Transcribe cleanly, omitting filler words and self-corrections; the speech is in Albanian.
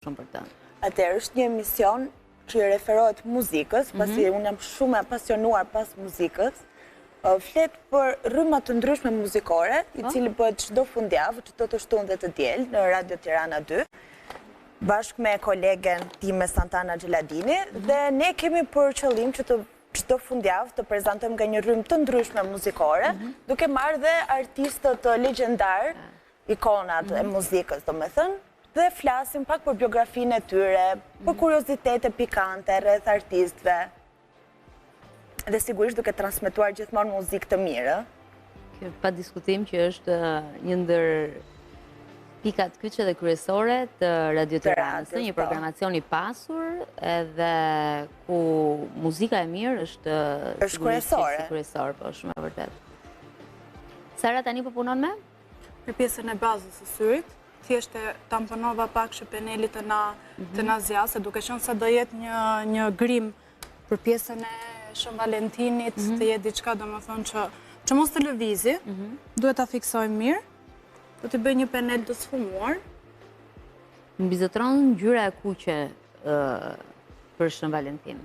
shumë për të. Atëherë është një emision që referohet muzikës, pasi unë jam shumë e pasionuar pas muzikës, flet për rryma të ndryshme muzikore, i cili bëhet çdo fundjavë, çdo të shtunë dhe të diel në Radio Tirana 2, bashkë me kolegen time Santana Gjeladini, dhe ne kemi për qëllim që çdo fundjavë të prezantojmë nga një rrymë të ndryshme muzikore, duke marrë dhe artistët legjendar, ikonat e muzikës, domethënë, dhe flasim pak për biografinë e tyre, për kuriozitete pikante rreth artistëve, dhe sigurisht duke transmetuar gjithmonë muzikë të mirë. Kjo pa diskutim që është një ndër pikat kyçe dhe kryesore të Radio Tiranës, një programacion i pasur edhe ku muzika e mirë është kryesore, po shumë e vërtet. Sara tani po punon me? Për pjesën e bazës së syrit, thjesht e tamponova pak shpenelit të na zjasë, duke qenë se do jetë një grim për pjesën e Shën Valentinit, të jetë diçka domethënë që mos të lëvizi, duhet ta fiksojmë mirë, do të bëj një penel të sfumuar. Mbizotron ngjyra e kuqe për Shën Valentin.